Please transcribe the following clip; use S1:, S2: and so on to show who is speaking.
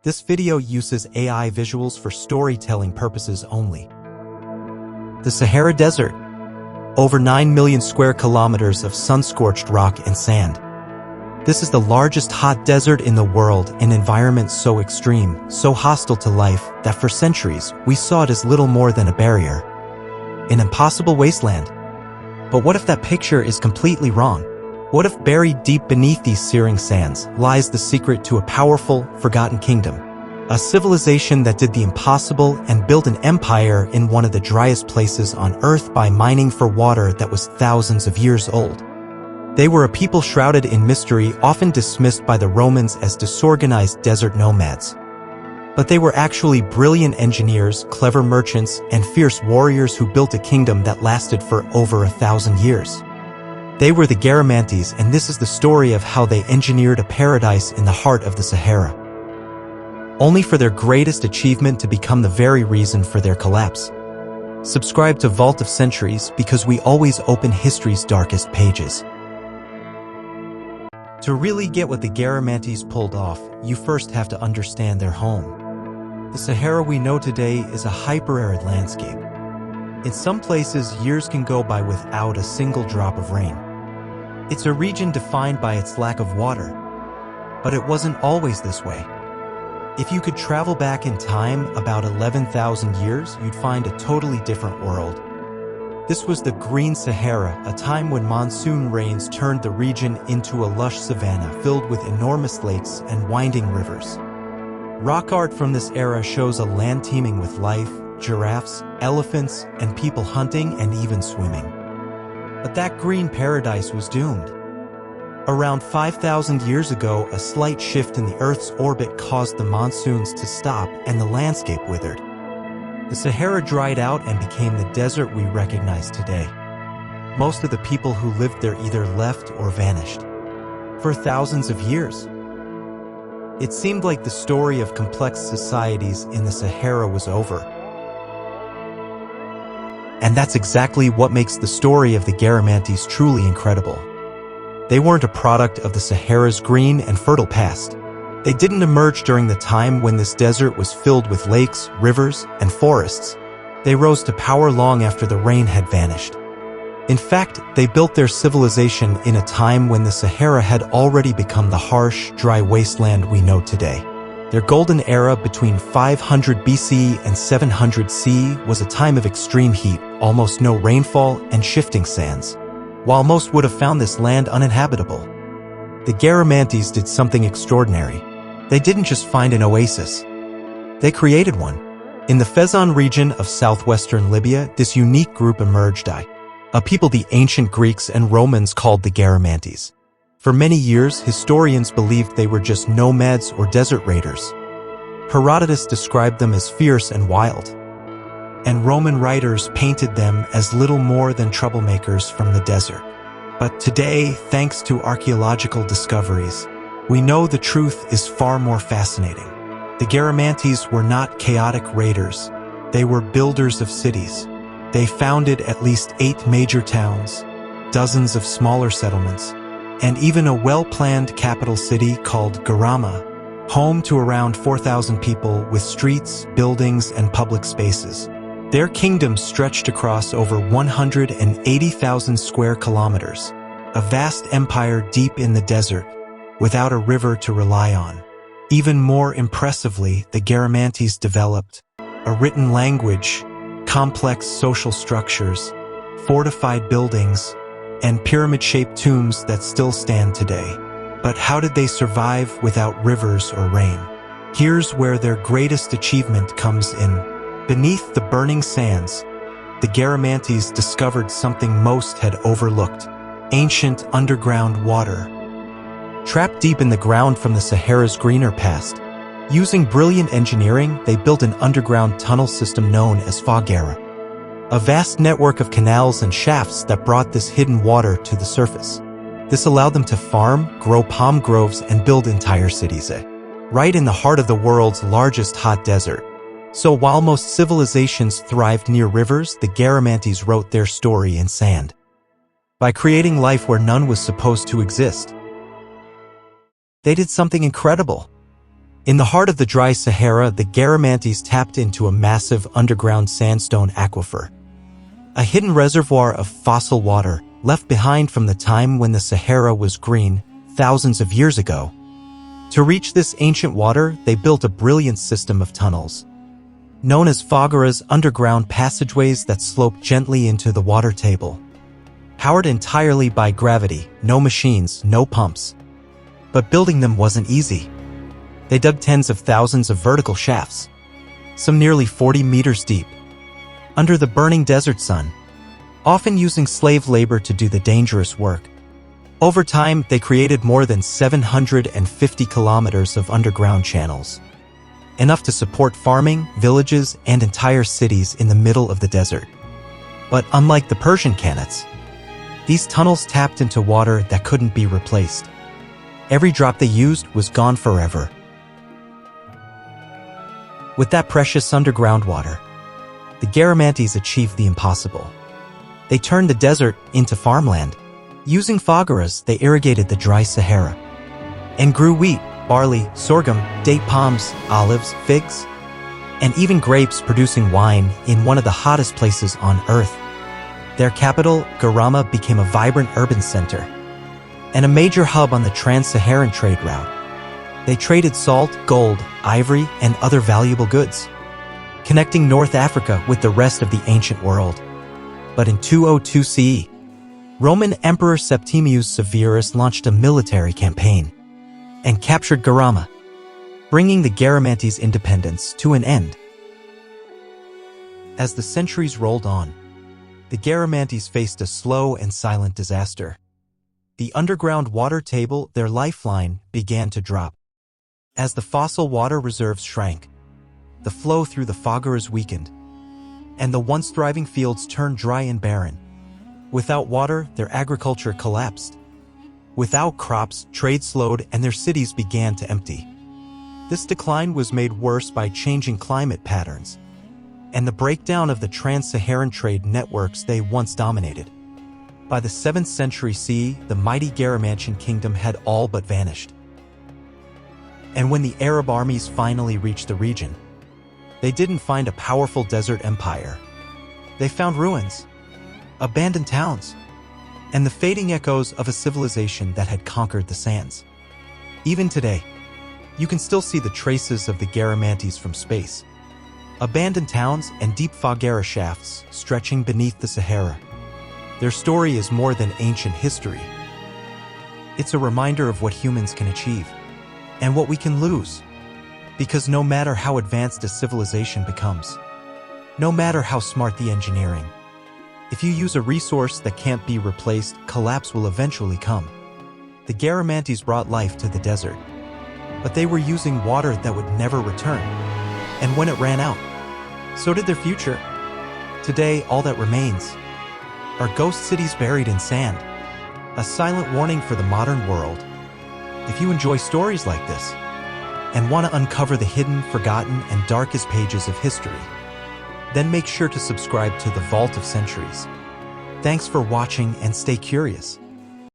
S1: This video uses AI visuals for storytelling purposes only. The Sahara Desert. Over 9 million square kilometers of sun-scorched rock and sand. This is the largest hot desert in the world, an environment so extreme, so hostile to life, that for centuries, we saw it as little more than a barrier. An impossible wasteland. But what if that picture is completely wrong? What if buried deep beneath these searing sands lies the secret to a powerful, forgotten kingdom? A civilization that did the impossible and built an empire in one of the driest places on Earth by mining for water that was thousands of years old. They were a people shrouded in mystery, often dismissed by the Romans as disorganized desert nomads. But they were actually brilliant engineers, clever merchants, and fierce warriors who built a kingdom that lasted for over 1,000 years. They were the Garamantes, and this is the story of how they engineered a paradise in the heart of the Sahara. Only for their greatest achievement to become the very reason for their collapse. Subscribe to Vault of Centuries because we always open history's darkest pages. To really get what the Garamantes pulled off, you first have to understand their home. The Sahara we know today is a hyper-arid landscape. In some places, years can go by without a single drop of rain. It's a region defined by its lack of water. But it wasn't always this way. If you could travel back in time about 11,000 years, you'd find a totally different world. This was the Green Sahara, a time when monsoon rains turned the region into a lush savanna filled with enormous lakes and winding rivers. Rock art from this era shows a land teeming with life, giraffes, elephants, and people hunting and even swimming. But that green paradise was doomed. Around 5,000 years ago, a slight shift in the Earth's orbit caused the monsoons to stop and the landscape withered. The Sahara dried out and became the desert we recognize today. Most of the people who lived there either left or vanished. For thousands of years. It seemed like the story of complex societies in the Sahara was over. And that's exactly what makes the story of the Garamantes truly incredible. They weren't a product of the Sahara's green and fertile past. They didn't emerge during the time when this desert was filled with lakes, rivers, and forests. They rose to power long after the rain had vanished. In fact, they built their civilization in a time when the Sahara had already become the harsh, dry wasteland we know today. Their golden era between 500 BC and 700 CE was a time of extreme heat, almost no rainfall, and shifting sands. While most would have found this land uninhabitable, the Garamantes did something extraordinary. They didn't just find an oasis. They created one. In the Fezzan region of southwestern Libya, this unique group emerged, a people the ancient Greeks and Romans called the Garamantes. For many years, historians believed they were just nomads or desert raiders. Herodotus described them as fierce and wild. And Roman writers painted them as little more than troublemakers from the desert. But today, thanks to archaeological discoveries, we know the truth is far more fascinating. The Garamantes were not chaotic raiders. They were builders of cities. They founded at least 8 major towns, dozens of smaller settlements, and even a well-planned capital city called Garama, home to around 4,000 people with streets, buildings, and public spaces. Their kingdom stretched across over 180,000 square kilometers, a vast empire deep in the desert, without a river to rely on. Even more impressively, the Garamantes developed a written language, complex social structures, fortified buildings, and pyramid-shaped tombs that still stand today. But how did they survive without rivers or rain? Here's where their greatest achievement comes in. Beneath the burning sands, the Garamantes discovered something most had overlooked: ancient underground water. Trapped deep in the ground from the Sahara's greener past, using brilliant engineering, they built an underground tunnel system known as foggara, a vast network of canals and shafts that brought this hidden water to the surface. This allowed them to farm, grow palm groves, and build entire cities, right in the heart of the world's largest hot desert. So while most civilizations thrived near rivers, the Garamantes wrote their story in sand. By creating life where none was supposed to exist, they did something incredible. In the heart of the dry Sahara, the Garamantes tapped into a massive underground sandstone aquifer, a hidden reservoir of fossil water left behind from the time when the Sahara was green thousands of years ago. To reach this ancient water, they built a brilliant system of tunnels, known as foggaras, underground passageways that slope gently into the water table. Powered entirely by gravity, no machines, no pumps. But building them wasn't easy. They dug tens of thousands of vertical shafts, some nearly 40 meters deep, under the burning desert sun, often using slave labor to do the dangerous work. Over time, they created more than 750 kilometers of underground channels, enough to support farming, villages, and entire cities in the middle of the desert. But unlike the Persian qanats, these tunnels tapped into water that couldn't be replaced. Every drop they used was gone forever. With that precious underground water, the Garamantes achieved the impossible. They turned the desert into farmland. Using foggaras, they irrigated the dry Sahara and grew wheat, barley, sorghum, date palms, olives, figs, and even grapes, producing wine in one of the hottest places on earth. Their capital, Garama, became a vibrant urban center and a major hub on the trans-Saharan trade route. They traded salt, gold, ivory, and other valuable goods, connecting North Africa with the rest of the ancient world. But in 202 CE, Roman Emperor Septimius Severus launched a military campaign and captured Garama, bringing the Garamantes' independence to an end. As the centuries rolled on, the Garamantes faced a slow and silent disaster. The underground water table, their lifeline, began to drop. As the fossil water reserves shrank, the flow through the foggaras weakened, and the once thriving fields turned dry and barren. Without water, their agriculture collapsed. Without crops, trade slowed and their cities began to empty. This decline was made worse by changing climate patterns and the breakdown of the trans-Saharan trade networks they once dominated. By the 7th century CE, the mighty Garamantian kingdom had all but vanished. And when the Arab armies finally reached the region, they didn't find a powerful desert empire. They found ruins, abandoned towns, and the fading echoes of a civilization that had conquered the sands. Even today, you can still see the traces of the Garamantes from space. Abandoned towns and deep foggara shafts stretching beneath the Sahara. Their story is more than ancient history. It's a reminder of what humans can achieve and what we can lose. Because no matter how advanced a civilization becomes, no matter how smart the engineering, if you use a resource that can't be replaced, collapse will eventually come. The Garamantes brought life to the desert, but they were using water that would never return. And when it ran out, so did their future. Today, all that remains are ghost cities buried in sand, a silent warning for the modern world. If you enjoy stories like this and want to uncover the hidden, forgotten, and darkest pages of history, then make sure to subscribe to the Vault of Centuries. Thanks for watching and stay curious.